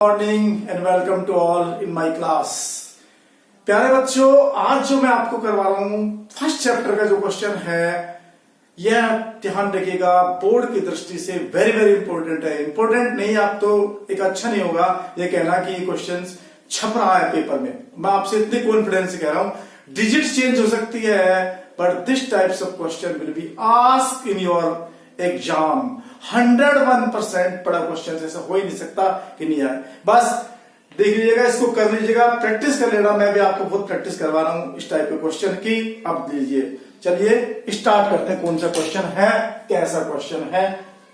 Morning and welcome to all in my class. प्यारे बच्चों, आज जो मैं आपको करवा रहा हूं फर्स्ट चैप्टर का जो क्वेश्चन है, यह ध्यान रखिएगा, बोर्ड की दृष्टि से वेरी वेरी इंपॉर्टेंट है। इंपॉर्टेंट नहीं आप तो एक अच्छा नहीं होगा ये कहना कि ये क्वेश्चन छप रहा है पेपर में। मैं आपसे इतने कॉन्फिडेंस से कह रहा हूं, डिजिट चेंज हो सकती है but this types of question will be asked in your exam. 101% पढ़ा क्वेश्चन ऐसा हो ही नहीं सकता कि नहीं आए। बस देख लीजिएगा, इसको कर लीजिएगा, प्रैक्टिस कर लेना। मैं भी आपको बहुत प्रैक्टिस करवा रहा हूं इस टाइप के क्वेश्चन की। अब लीजिए, चलिए स्टार्ट करते हैं। कौन सा क्वेश्चन है, कैसा क्वेश्चन है,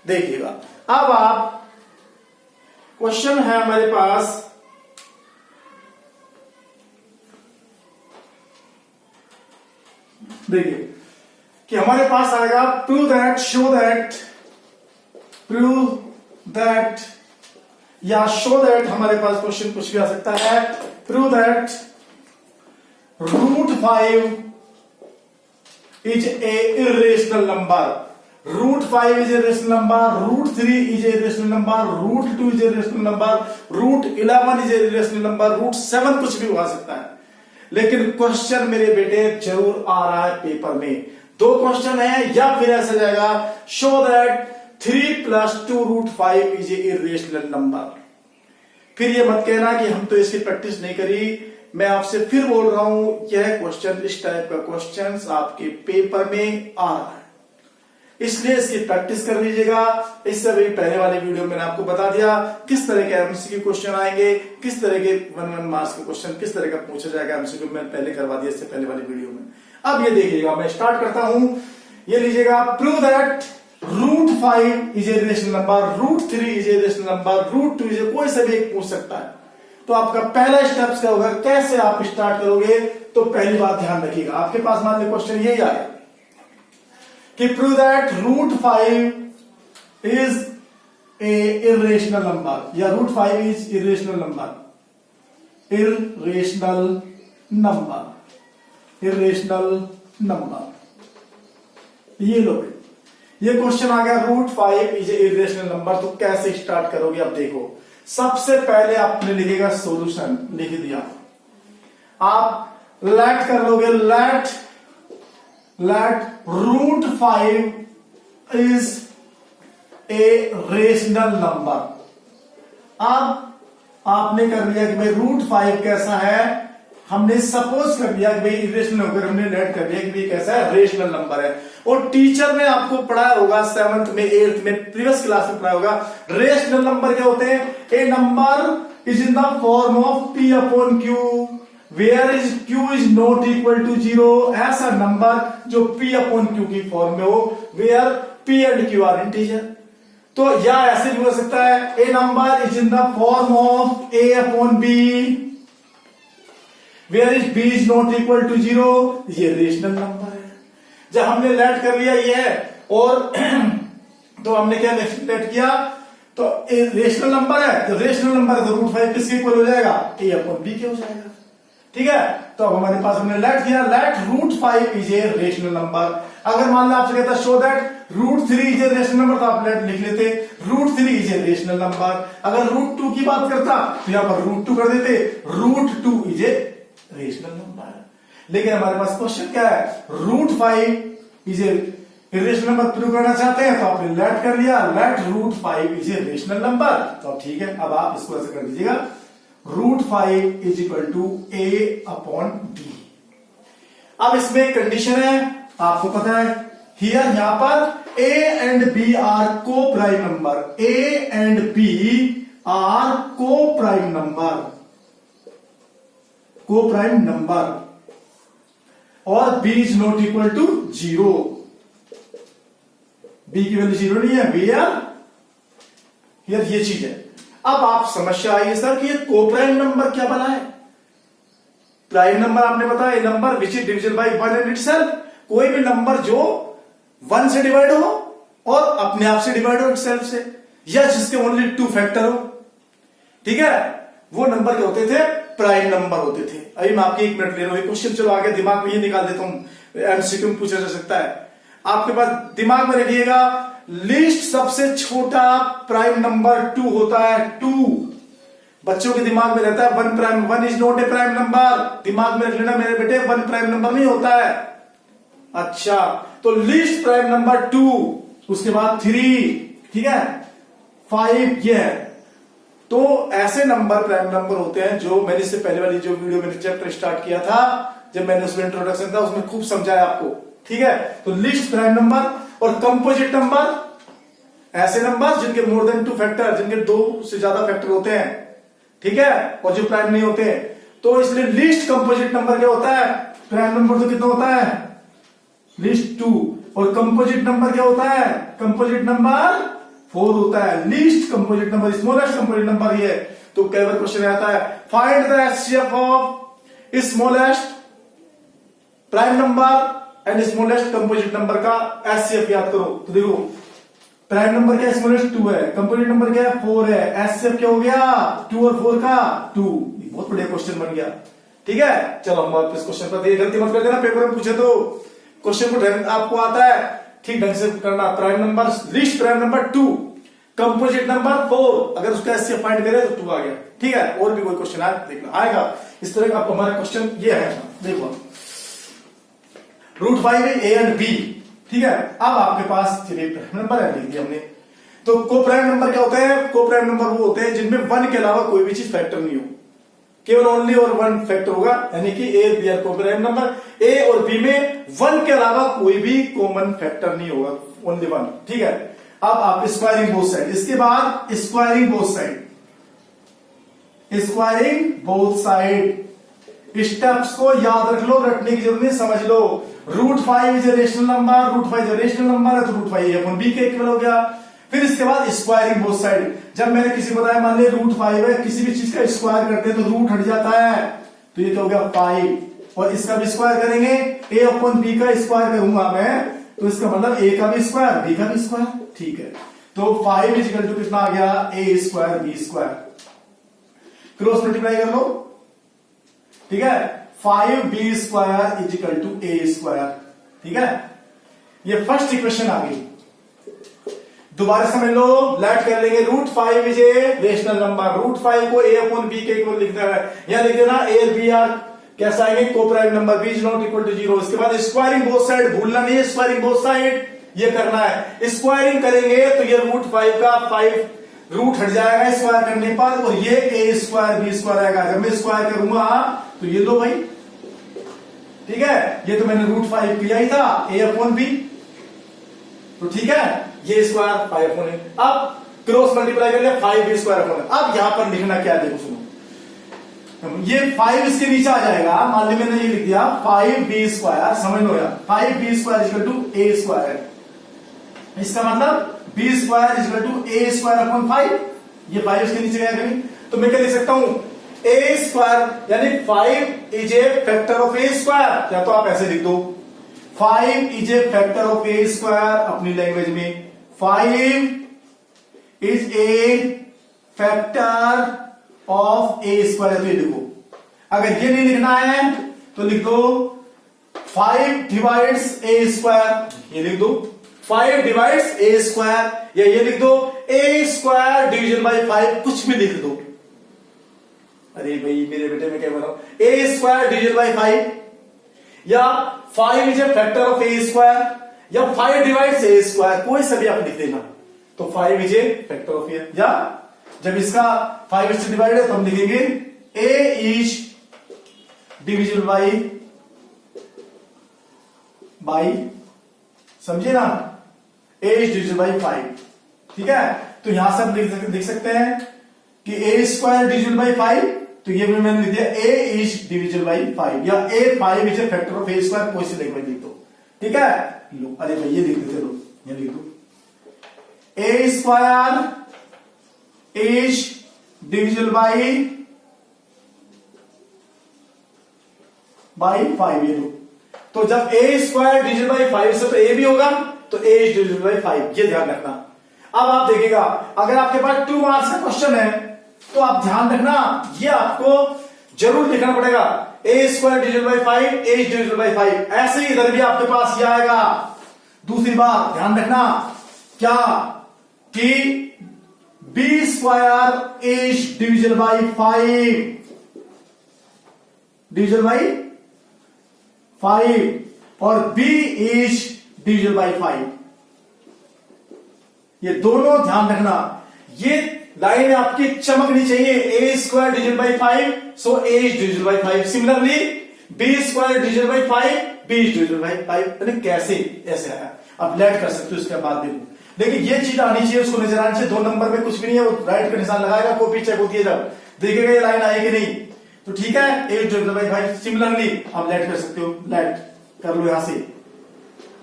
देखिएगा। अब आप क्वेश्चन है हमारे पास, देखिए कि हमारे पास आएगा prove that, show that, prove that या शो दैट। हमारे पास क्वेश्चन कुछ भी आ सकता है। Prove that √5 is a irrational number. √5 is a rational number. √3 is a irrational number. √2 is a irrational number. √11 is a irrational number. √7 कुछ भी हो सकता है, लेकिन क्वेश्चन मेरे बेटे जरूर आ रहा है पेपर में। दो क्वेश्चन है, या फिर ऐसा जाएगा show that 3 + 2 √5 is a irrational number। फिर ये मत कहना कि हम तो इसकी प्रैक्टिस नहीं करी। मैं आपसे फिर बोल रहा हूं, यह क्वेश्चन, इस टाइप का क्वेश्चन आपके पेपर में आ रहा है, इसलिए इसकी प्रैक्टिस कर लीजिएगा। इससे भी पहले वाले वीडियो में मैंने आपको बता दिया किस तरह के एमसीक्यू क्वेश्चन आएंगे, किस तरह के 1 मार्क्स के क्वेश्चन किस तरह का पूछा जाएगा एमसीक्यू में, पहले करवा दिया इससे पहले वाली वीडियो में। अब ये देखिएगा, मैं स्टार्ट करता हूं। ये लीजिएगा, prove that √5 is a rational number, √3 is a rational number, √2 is a, कोई से भी एक पूछ सकता है। तो आपका पहला स्टेप क्या होगा, कैसे आप स्टार्ट करोगे? तो पहली बात ध्यान रखिएगा, आपके पास मान लीजिए क्वेश्चन यही आया कि prove that √5 is a irrational number या √5 is irrational number, irrational number, irrational number। ये लो, ये क्वेश्चन आ गया, √5 is a irrational number। तो कैसे स्टार्ट करोगे? अब देखो, सबसे पहले आपने लिखेगा सॉल्यूशन, लिख दिया। आप लेट कर लोगे, late √5 is a rational number। अब आपने कर लिया कि भाई √5 कैसा है, हमने सपोज कर लिया कि भाई इरेशनल होकर हमने लेट कर लिया कि भाई कैसा है, रेशनल नंबर है। और टीचर ने आपको पढ़ाया होगा 7th में, 8th में, प्रीवियस क्लास में पढ़ाया होगा, रेशनल नंबर क्या होते हैं? A number is in the form of P/Q where is Q is not equal to 0। ऐसा नंबर जो P/Q की फॉर्म में हो, where P and Q are integer. तो या ऐसे भी हो सकता है, a number is in the form of A/B where is B is not equal to 0। ये रेशनल नंबर है। जब हमने लेट कर लिया ये है, और तो हमने क्या लेट किया, तो रेशनल नंबर है, तो रेशनल नंबर है तो √5 किसके इक्वल हो जाएगा? A/B के हो जाएगा। ठीक है, तो अब हमारे पास हमने लेट किया, let √5 is a rational number. अगर मान लो आपसे कहता show that √3 is a rational number, तो आप लेट लिख लेते √3 इज ए रेशनल नंबर। अगर √2 की बात करता तो यहां पर √2 कर देते, √2 इज ए रेशनल नंबर। लेकिन हमारे पास क्वेश्चन क्या है, √5 is a rational number prove करना चाहते हैं, तो आपने लेट कर लिया, let √5 is a rational number. तो ठीक है, अब आप इसको ऐसे कर दीजिएगा, √5 इज इक्वल टू A/B। अब इसमें कंडीशन है, आपको पता है, हियर यहां पर A एंड B आर को prime number, A and B are को प्राइम नंबर, को प्राइम नंबर, और B is not equal to 0। B की वैल्यू 0 नहीं है, ये चीज है। अब आप समस्या आई है सर कि ये कोप्राइम नंबर क्या बना है? प्राइम नंबर आपने बताया, number which is division bye 1 and itself. कोई भी नंबर जो 1 से डिवाइड हो और अपने आप से डिवाइड हो इटसेल्फ से, या जिसके ओनली 2 फैक्टर हो, ठीक है, वो नंबर क्या होते थे? प्राइम नंबर होते थे। अभी मैं आपके 1 मिनट ले रहा हूं, क्वेश्चन चलो आगे दिमाग में ये निकाल देता हूं, एमसीक्यू में पूछा जा सकता है। आपके पास दिमाग में रखिएगा, लीस्ट सबसे छोटा प्राइम नंबर 2 होता है। 2 बच्चों के दिमाग में रहता है one prime, one is not a prime number, दिमाग में रख लेना मेरे बेटे, वन प्राइम नंबर नहीं होता है। अच्छा, तो लीस्ट प्राइम नंबर 2, उसके बाद 3, ठीक है, 5 ये है। तो ऐसे नंबर प्राइम नंबर होते हैं जो मैंने इससे पहले वाली जो वीडियो में चैप्टर स्टार्ट किया था, जब मैंने उसमें इंट्रोडक्शन था उसमें खूब समझाया आपको, ठीक है। तो लीस्ट प्राइम नंबर और कंपोजिट नंबर, ऐसे नंबर जिनके मोर देन 2 फैक्टर, जिनके 2 से ज्यादा फैक्टर होते हैं, ठीक है, और जो प्राइम नहीं होते। तो इसलिए लीस्ट कंपोजिट नंबर क्या होता है, प्राइम नंबर तो कितना होता है, लीस्ट 2, और कंपोजिट नंबर क्या होता है, कंपोजिट नंबर 4 होता है। Least composite number, smallest composite number ये। तो कई बार क्वेश्चन आता है find the HCF of smallest prime number and smallest composite number का एचसीएफ याद करो। तो देखो प्राइम नंबर क्या है, स्मॉलेस्ट 2 है, कंपोजिट नंबर क्या है 4 है, एचसीएफ क्या हो गया 2 और 4 का 2। बहुत बढ़िया क्वेश्चन बन गया, ठीक है। चलो हम वापस क्वेश्चन पर, गलती मत कर देना, पेपर में पूछे तो क्वेश्चन को आपको आता है ठीक ढंग से करना। Prime number, least prime number 2, composite number 4, अगर उसका एचसीएफ फाइंड करे तो 2 आ गया, ठीक है। और भी कोई क्वेश्चन आए देखना आएगा इस तरह का। हमारा क्वेश्चन ये है, देखो रूट 5 ए एंड बी, ठीक है। अब आपके पास चलिए प्राइम नंबर है, लिख दिया हमने। तो को प्राइम नंबर क्या होते हैं, को प्राइम नंबर वो होते हैं जिनमें 1 के अलावा कोई भी चीज फैक्टर नहीं हो, केवल ओनली और 1 फैक्टर होगा, यानी कि ए बी आर को प्राइम नंबर। ए और बी में 1 के अलावा कोई भी कॉमन फैक्टर नहीं होगा, ओनली 1, ठीक है। अब आप स्क्वायरिंग बोथ साइड, इसके बाद squaring both side, squaring both side steps को याद रख लो, रटने की जरूरत नहीं, समझ लो। Root 5 is a rational number, root 5 rational number है तो रूट 5 ए अपॉन बी के इक्वल हो गया। फिर इसके बाद स्क्वायरिंग बोथ साइड, जब मैंने किसी को बताया मान लिया रूट 5 है, किसी भी चीज का स्क्वायर करते हैं तो रूट हट जाता है, तो ये क्या हो गया 5, और इसका भी स्क्वायर करेंगे, ए अपॉन बी का स्क्वायर करूंगा मैं, तो इसका मतलब ए का भी स्क्वायर बी का भी स्क्वायर, ठीक है। तो 5 इजिकल टू कितना आ गया, a square b square, cross multiply कर लो, ठीक है। 5b square is equal to A square, ठीक है। ये फर्स्ट इक्वेशन आ गई। दोबारा समझ लो, लेट कर लेंगे, root 5 is a rational number, root 5 को ए अपॉन बी के इक्वल लिखना है, यहां लिख देना ए और बी आर कैसा आएंगे, को prime number, B is not equal to 0। इसके बाद स्क्वायरिंग बोथ साइड, भूलना नहीं है स्क्वायरिंग बोथ साइड, ये करना है। स्क्वायरिंग करेंगे तो ये रूट 5 का 5 रूट हट जाएगा स्क्वायर करने पर, और ये ए स्क्वायर बी स्क्वायर आएगा। जब मैं स्क्वायर करूंगा तो ये लो भाई, ठीक है, ये तो मैंने रूट 5 किया ही था, ए अपॉन बी, तो ठीक है, ये स्क्वायर 5 अपॉन ए। अब क्रॉस मल्टीप्लाई कर लिया 5b स्क्वायर अपॉन। अब यहां पर लिखना क्या है, देखो सुनो, ये 5 इसके नीचे आ जाएगा, मान ली मैंने ये लिख दिया 5b स्क्वायर, समझ लो यार, 5b square equal to A square है, इसका मतलब b square equal to A square upon 5, ये 5 इसके नीचे गया कहीं, तो मैं क्या लिख सकता हूं, ए स्क्वायर यानी 5 is A factor of A square, या तो आप ऐसे लिख दो 5 is A factor of A square, अपनी लैंग्वेज में 5 is A factor of A square, तो ये लिखो। अगर ये नहीं लिखना है तो लिख दो 5 डिवाइड्स ए स्क्वायर, ये लिख दो 5 डिवाइड्स ए स्क्वायर, या ये लिख दो ए स्क्वायर डिविजन बाई 5, कुछ भी लिख दो। अरे भाई मेरे बेटे में क्या बोला, ए स्क्वायर डिविजन बाई 5, या 5 is A factor of A square, या 5 डिवाइड्स ए स्क्वायर, कोई सा भी आप लिख देना। तो 5 इज ए फैक्टर ऑफ ए, या जब इसका 5 से डिवाइड है तो हम लिखेंगे ए इज डिविजन बाई, समझे ना, ए इज डिविजन बाई 5, ठीक है। तो यहां से हम लिख सकते हैं कि ए स्क्वायर डिविजन बाई 5, तो ये मैंने लिख दिया ए इज डिविजन बाई 5, या ए 5 is A factor of A square, कोई से लैंग्वेज लिख दो, ठीक है। लो, अरे भाई ये लिख देते, लो ये लिख दो ए स्क्वायर इज डिविजन बाई 5, ये लो। तो जब ए स्क्वायर डिविजन बाई 5 से तो ए भी होगा, तो ए इज डिविजन बाई 5, ये ध्यान रखना। अब आप देखिएगा, अगर आपके पास 2 मार्क्स का क्वेश्चन है तो आप ध्यान रखना, ये आपको जरूर लिखना पड़ेगा, a square division by 5, a is division by 5, ऐसे ही इधर भी आपके पास ये आएगा। दूसरी बात ध्यान रखना क्या, कि B square is division by 5, division by 5 और बी इज डिविजन बाई 5। ये दोनों ध्यान रखना, ये लाइन आपकी चमकनी चाहिए। A square division by 5, so a is division by 5। Similarly b square division by 5, b is division by 5। कैसे ऐसे आया, आप लेट कर सकते हो इसके बाद भी, लेकिन ये चीज आनी चाहिए, उसको नजर आनी चाहिए। 2 नंबर में कुछ भी नहीं है, वो राइट का निशान लगाएगा, कॉपी चेक होती है, जब देखेगा ये लाइन आएगी नहीं तो ठीक है, ए इज डिविजन बाई 5। सिमिलरली आप लेट कर सकते हो, लेट कर लो यहां से,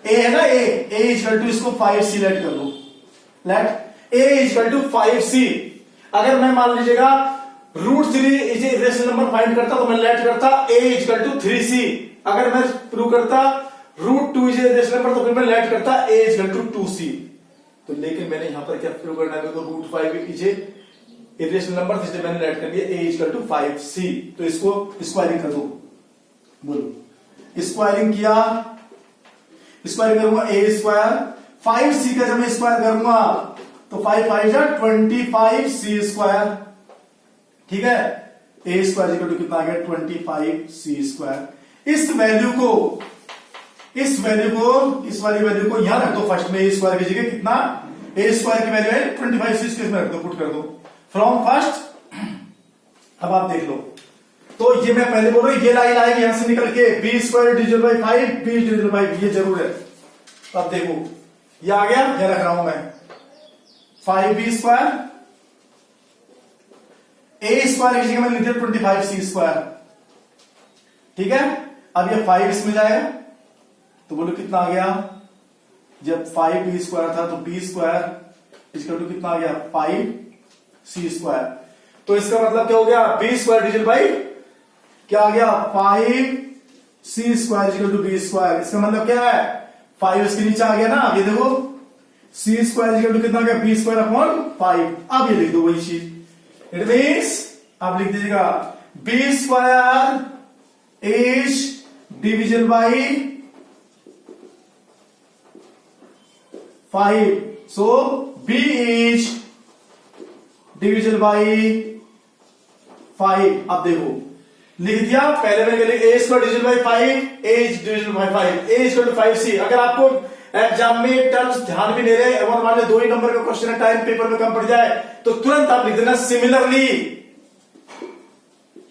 ए है ना, ए इक्वल टू इसको 5c लेट कर लो, let a equal to 5c। अगर मैं मान लीजिएगा √3 is a rational number find करता तो मैं लेट करता ए इक्वल टू 3c। अगर मैं प्रूव करता √2 इज ए रेशनल नंबर तो फिर मैं लेट करता ए इक्वल टू 2c। तो लेकिन मैंने यहां पर क्या प्रूव करना है, तो √5 इज ए रेशनल नंबर, इसलिए मैंने लेट कर दिया ए इक्वल टू 5c। तो इसको स्क्वायरिंग कर दो, बोलो स्क्वायरिंग किया, स्क्वायर करूंगा ए स्क्वायर 5c का जब मैं स्क्वायर करूंगा तो 5 5 जा 25c स्क्वायर, ठीक है। ए स्क्वायर इक्वल टू कितना आ गया 25c स्क्वायर। इस वैल्यू को इस वाली वैल्यू को यहां रख दो फर्स्ट में, ए स्क्वायर की जगह कितना, ए स्क्वायर की वैल्यू है 25c, इसमें रख दो, पुट कर दो फ्रॉम फर्स्ट। अब आप देख लो, तो ये मैं पहले बोल रहा हूं, ये लाइन आएगी यहां से निकल के B square division by 5, B division by, ये जरूर है। अब देखो ये आ गया, ये रख रहा हूं मैं 5b स्क्वायर, ए स्क्वायर की जगह मैंने लिख दिया 25c स्क्वायर, ठीक है। अब ये 5 इसमें जाएगा तो बोलो कितना आ गया, जब 5b स्क्वायर था तो b स्क्वायर इक्वल टू कितना आ गया 5c स्क्वायर। तो इसका मतलब क्या हो गया, b स्क्वायर डिविजन बाई क्या आ गया 5c square equal to b square. इसका मतलब क्या है, 5 इसके नीचे आ गया ना, ये देखो c स्क्वायर इक्वल टू कितना आ गया b स्क्वायर अपॉन 5। अब ये लिख दो वही चीज, इट मीन्स आप लिख दीजिएगा b square is division by 5, so b is division by 5। अब देखो लिख दिया, पहले मैंने लिखा a square division by 5, a is division by 5, a equal to 5c। अगर आपको एग्जाम में टर्म्स ध्यान भी नहीं रहे और मान लो 2 ही नंबर का क्वेश्चन है, टाइम पेपर में कम पड़ जाए तो तुरंत आप लिख देना सिमिलरली,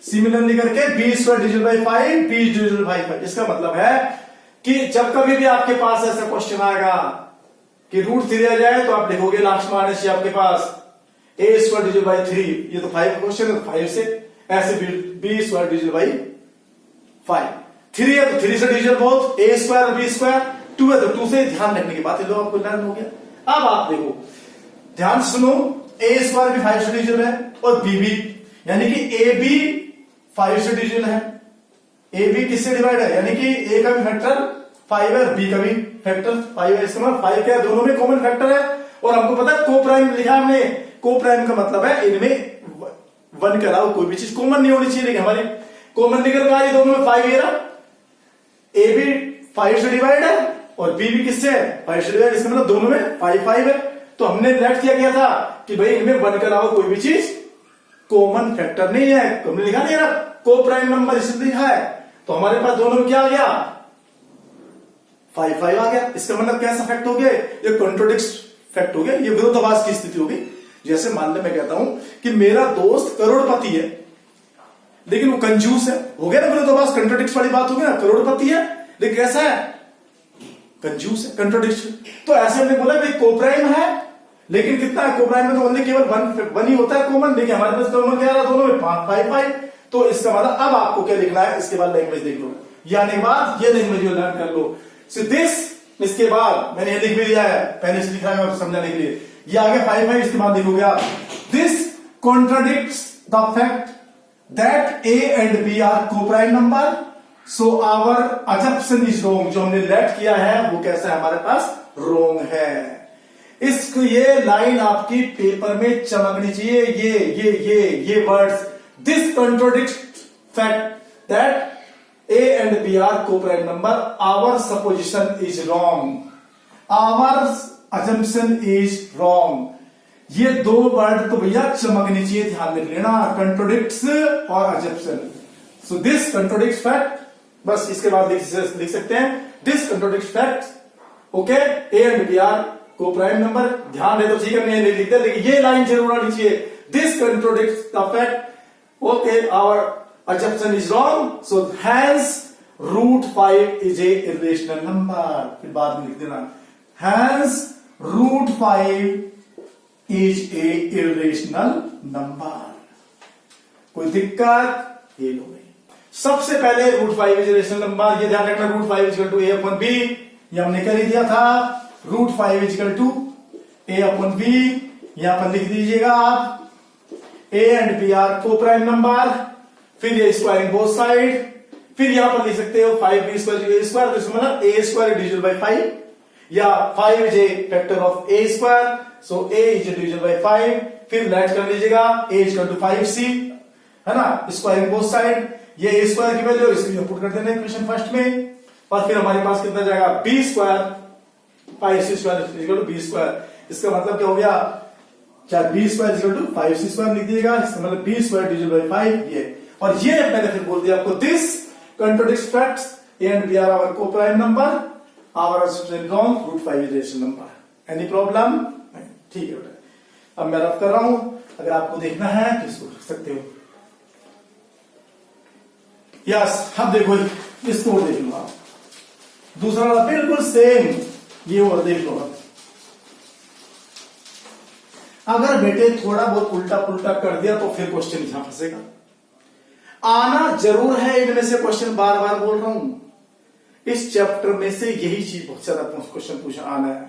सिमिलरली करके B square division by 5, B division by 5। इसका मतलब है कि जब कभी भी आपके पास ऐसा क्वेश्चन आएगा कि √3 आ जाए तो आप लिखोगे लास्ट में आने से आपके पास ए स्क्वायर डिविजन बाई 3, ये तो 5 क्वेश्चन है, 5 से ऐसे बी स्क्वायर डिविजन बाई 5, 3 है तो 3 से डिविजन बहुत, ए स्क्वायर बी स्क्वायर, 2 है तो 2 से, ध्यान रखने की बात है, लो आपको लर्न हो गया। अब आप देखो ध्यान सुनो, ए स्क्वायर भी 5 से डिविजन है और बी भी, यानी कि ए बी 5 से डिविजन है, ए बी किससे डिवाइड है, यानी कि ए का भी फैक्टर 5 है, बी का भी फैक्टर 5 है। इसका मतलब 5 क्या है, दोनों में कॉमन फैक्टर है। और हमको पता है को प्राइम लिखा हमने, को प्राइम का मतलब है इनमें 1 के अलावा कोई भी चीज कॉमन नहीं होनी चाहिए, लेकिन हमारी कॉमन निकल का दोनों में 5 है ना, ए भी 5 से डिवाइड है और बी भी किससे है 5 से डिवाइड, इसका मतलब दोनों में 5 5 है। तो हमने लेट किया गया था कि भाई इनमें 1 के अलावा कोई भी चीज कॉमन फैक्टर नहीं है, तो हमने लिखा नहीं, को प्राइम नंबर इसलिए लिखा है, तो हमारे पास दोनों में क्या आ गया 5 5 आ गया। इसका मतलब कैसा फैक्ट हो गया, ये कॉन्ट्रोडिक्ट फैक्ट हो गया, ये विरोधाभास की स्थिति होगी। जैसे मान ले मैं कहता हूं कि मेरा दोस्त करोड़पति है लेकिन वो कंजूस है, हो गया ना विरोधाभास, कंट्रोडिक्ट वाली बात हो गई ना, करोड़पति है लेकिन कैसा है कंजूस है, कंट्रोडिक्शन। तो ऐसे हमने बोला भाई कोप्राइम है लेकिन कितना है, कोप्राइम में तो ओनली केवल 1 ही होता है कॉमन, लेकिन हमारे पास कॉमन क्या रहा दोनों में 5 5। तो इसका मतलब अब आपको क्या लिखना है, इसके बाद लैंग्वेज देख लो, यानी के बाद ये लैंग्वेज लर्न कर लो। सो दिस, इसके बाद मैंने ये लिख भी दिया है, पहले से लिख रहा है समझाने के लिए, ये आगे 5 5, इसके बाद देखोगे आप, this contradicts the fact that A and B are coprime number, so our assumption is wrong. जो हमने लेट किया है वो कैसा है हमारे पास, रॉन्ग है। इसको ये लाइन आपकी पेपर में चमकनी चाहिए, ये words, this contradicts fact that A and B are co-prime number, our supposition is wrong, our assumption is wrong। ये दो वर्ड तो भैया चमकनी चाहिए, ध्यान में लेना, कंट्रोडिक्ट्स और अजप्शन। सो दिस कंट्रोडिक्ट्स फैक्ट, बस इसके बाद लिख सकते हैं this contradicts fact. Okay, a and B are को प्राइम नंबर, ध्यान दे तो ठीक है, नहीं लिखते, लेकिन ये लाइन जरूर आनी चाहिए, this contradicts the fact. Okay, our assumption is wrong, so hence root 5 is a irrational number। फिर बाद में लिख देना hence root 5 is a irrational number। कोई दिक्कत? ये लो भाई, सबसे पहले root 5 is a irrational number, ये ध्यान रखना, root 5 is equal to a upon b, ये हमने कर ही दिया था, root 5 is equal to a upon b, यहां पर लिख दीजिएगा आप, a and b are को प्राइम नंबर, फिर ये स्क्वायरिंग बोथ साइड, फिर यहां पर लिख सकते हो 5b स्क्वायर a स्क्वायर, तो इसमें मतलब a स्क्वायर डिविजन बाय 5, या 5 is A factor of a square, so a is division bye 5, फिर लेट कर लीजिएगा a is equal to 5c, है ना, स्क्वायरिंग बोथ साइड, ये a स्क्वायर की वैल्यू इसमें पुट कर देना इक्वेशन फर्स्ट में, और फिर हमारे पास कितना जाएगा b square, 5c square equal to b square, इसका मतलब क्या हो गया, चाहे b square equal to 5c square लिख दीजिएगा, इसका मतलब b स्क्वायर डिविजन बाय 5 ये, और ये मैंने फिर बोल दिया आपको, this contradicts facts a and B are our co prime number, our wrong, root 5 is rational number. Any problem? नहीं, ठीक है बेटा। अब मैं रफ कर रहा हूं, अगर आपको देखना है तो इसको रख सकते हो। यस, अब देखो इसको देख लो आप, दूसरा वाला बिल्कुल सेम, ये और देख लो आप। अगर बेटे थोड़ा बहुत उल्टा पुल्टा कर दिया तो फिर क्वेश्चन यहां फंसेगा। आना जरूर है इनमें से क्वेश्चन, बार बार बोल रहा हूं, इस चैप्टर में से यही चीज बहुत ज्यादा क्वेश्चन पूछा आना है।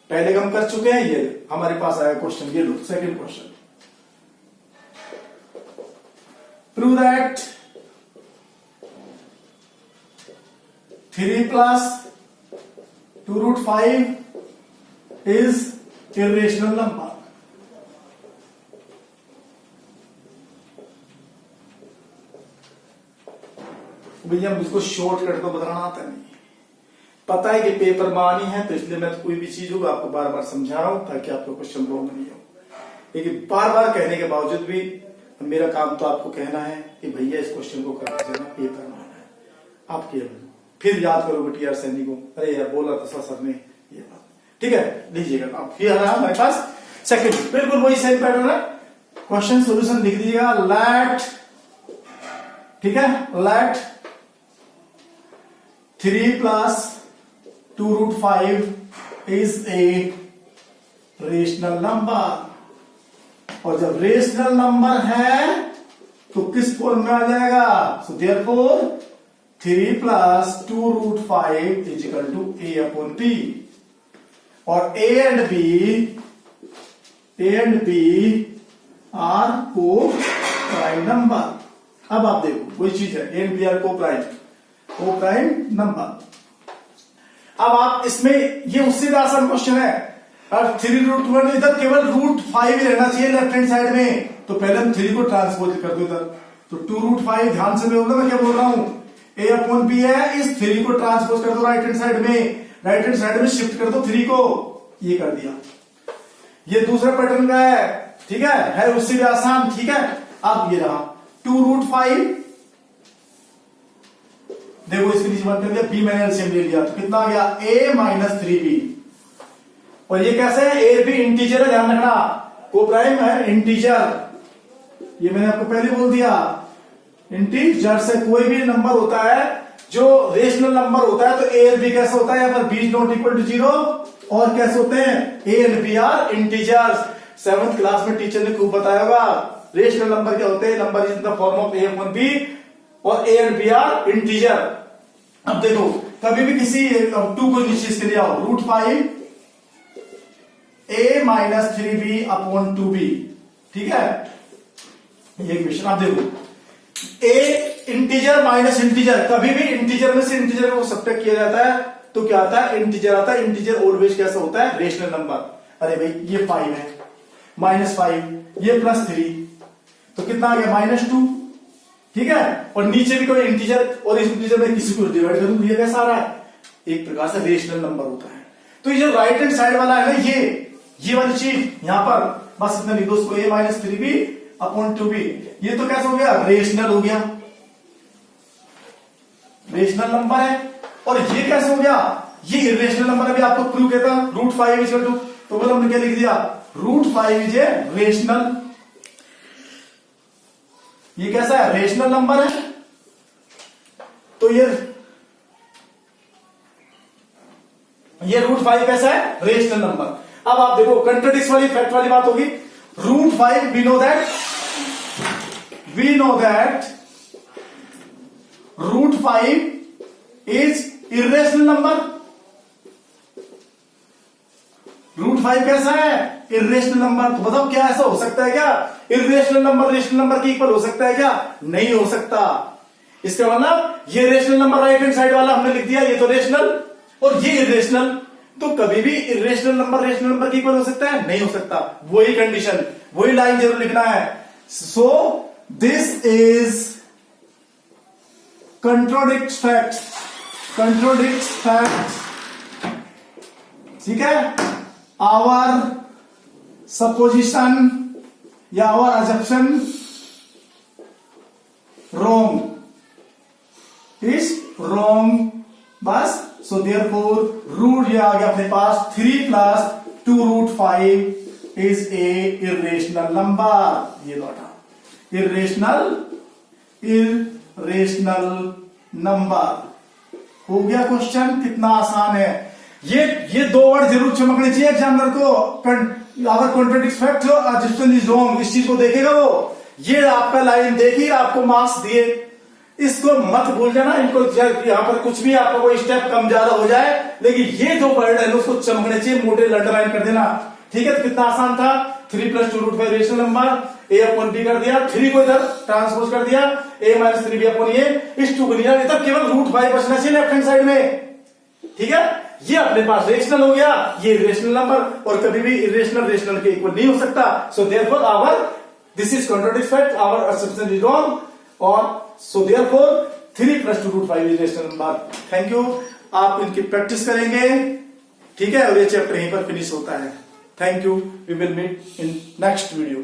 पहले हम कर चुके हैं, ये हमारे पास आया क्वेश्चन, ये लो second question, prove that 3 plus 2 root 5 is irrational number. भैया मुझको शॉर्टकट तो बताना आता नहीं, पता है कि पेपर में आनी है, तो इसलिए मैं तो कोई भी चीज होगा आपको बार बार समझा रहा हूं ताकि आपको क्वेश्चन रॉन्ग नहीं हो। लेकिन बार बार कहने के बावजूद भी मेरा काम तो आपको कहना है कि भैया इस क्वेश्चन को कर दीजिएगा, पेपर में आना है। आप फिर याद करोगे टीआर सैनी को, अरे यार बोला था सर ने ये बात, ठीक है, लीजिएगा आप। फिर हमारे पास सेकंड, बिल्कुल वही सेम पैटर्न है, क्वेश्चन सोल्यूशन लिख दीजिएगा, लेट, ठीक है, let 3 plus 2 root 5 is a rational number, और जब रेशनल नंबर है तो किस फॉर्म में आ जाएगा, सो therefore 3 plus 2 root 5 is equal to a upon b, और a and b आर को प्राइम नंबर। अब आप देखो वही चीज है, a and b आर को प्राइम नंबर। अब आप इसमें ये उससे भी आसान क्वेश्चन है, और 3 रूट 1 इधर केवल रूट 5 ही रहना चाहिए लेफ्ट हैंड साइड में, तो पहले हम 3 को ट्रांसपोज कर दो इधर, तो 2 रूट 5, ध्यान से बोलना मैं क्या बोल रहा हूं, a अपॉन b है, इस 3 को ट्रांसपोज कर दो राइट हैंड साइड में, राइट हैंड साइड में शिफ्ट कर दो 3 को, ये कर दिया। ये दूसरा पैटर्न का है, ठीक है उससे भी आसान, ठीक है। अब ये रहा 2 रूट 5, देखो इसके नीचे बात कर दिया, b मैंने एलसीएम ले लिया, तो कितना आ गया a माइनस 3b, और ये कैसे है, a भी इंटीजर है, ध्यान रखना, को प्राइम है इंटीजर, ये मैंने आपको पहले बोल दिया, इंटीजर से कोई भी नंबर होता है जो रेशनल नंबर होता है, तो a और b कैसे होता है, यहाँ पर b is not equal to 0, और कैसे होते हैं, a and b are integers. 7th class में टीचर ने खूब बताया होगा रेशनल नंबर क्या होते हैं, number is in the form of a upon b, और a and b are integer. अब देखो कभी भी किसी 2 को नीचे इसके लिए आओ, root 5 a minus 3b upon 2b, ठीक है, ये क्वेश्चन। आप देखो a इंटीजर माइनस इंटीजर, कभी भी इंटीजर में से इंटीजर को सब्ट्रैक्ट किया जाता है तो क्या आता है, इंटीजर आता है। इंटीजर ऑलवेज कैसा होता है, रेशनल नंबर। अरे भाई ये 5 है, माइनस 5, ये प्लस 3, तो कितना आ गया -2, ठीक है। और नीचे भी कोई इंटीजर, और इस इंटीजर में किसी को डिवाइड करूं, ये कैसा आ रहा है, एक प्रकार से रेशनल नंबर होता है। तो ये जो राइट हैंड साइड वाला है ना, ये वाली चीज यहां पर बस इतना लिख दो उसको, a minus 3b upon 2b। ये तो कैसे हो गया, रेशनल हो गया, रेशनल नंबर है। और ये कैसे हो गया, ये इरेशनल नंबर अभी आपको प्रूव कहता √5 इज टू, तो बोला हमने क्या लिख दिया, √5 इज ए रेशनल। ये कैसा है, रेशनल नंबर है। तो ये √5 कैसा है, रेशनल नंबर। अब आप देखो कंट्राडिक्ट वाली फैक्ट वाली बात होगी। √5 we know that √5 is irrational number. √5 कैसा है, इरेशनल नंबर। तो बताओ क्या ऐसा हो सकता है क्या, इरेशनल नंबर रेशनल नंबर के इक्वल हो सकता है क्या, नहीं हो सकता। इसका मतलब ये rational number right hand side वाला हमने लिख दिया, ये तो रेशनल और ये इरेशनल, तो कभी भी इरेशनल नंबर रेशनल नंबर के इक्वल हो सकता है, नहीं हो सकता। वही कंडीशन, वही लाइन जरूर लिखना है। So this is contradicts facts, ठीक है। आवर सपोजिशन या आवर अजप्शन रॉन्ग इज रॉन्ग, बस। सो देयरफॉर रूट ये आ गया अपने पास 3 + 2√5 इज ए इरेशनल नंबर। ये लौटा इरेशनल नंबर हो गया। क्वेश्चन कितना आसान है। ये 2 वर्ड जरूर चमकने चाहिए एग्जामिनर को। अगर कॉन्ट्रडिक्ट फैक्ट अजप्शन इज रॉन्ग, इस चीज को देखेगा वो, ये आपका लाइन देखिए, आपको मार्क्स दिए, इसको मत भूल जाना। इनको यहां पर कुछ भी आपका कोई स्टेप कम ज्यादा हो जाए, लेकिन ये 2 वर्ड है उसको चमकने चाहिए, मोटे अंडरलाइन कर देना, ठीक है। तो कितना आसान था, 3 + 2√5 rational number, a upon b कर दिया, 3 को इधर ट्रांसपोज कर दिया, a minus 3b upon a, इस 2 को लिया, इधर केवल √5 बचना चाहिए लेफ्ट हैंड साइड में, ठीक है। ये अपने पास रेशनल हो गया, ये रेशनल नंबर, और कभी भी इरेशनल रेशनल के इक्वल नहीं हो सकता। So therefore our this is contradict fact, our assumption is wrong, और so therefore 3 + 2√5 is rational number. Thank you. आप इनकी प्रैक्टिस करेंगे, ठीक है, और ये चैप्टर यहीं पर फिनिश होता है। Thank you, we will meet in next video.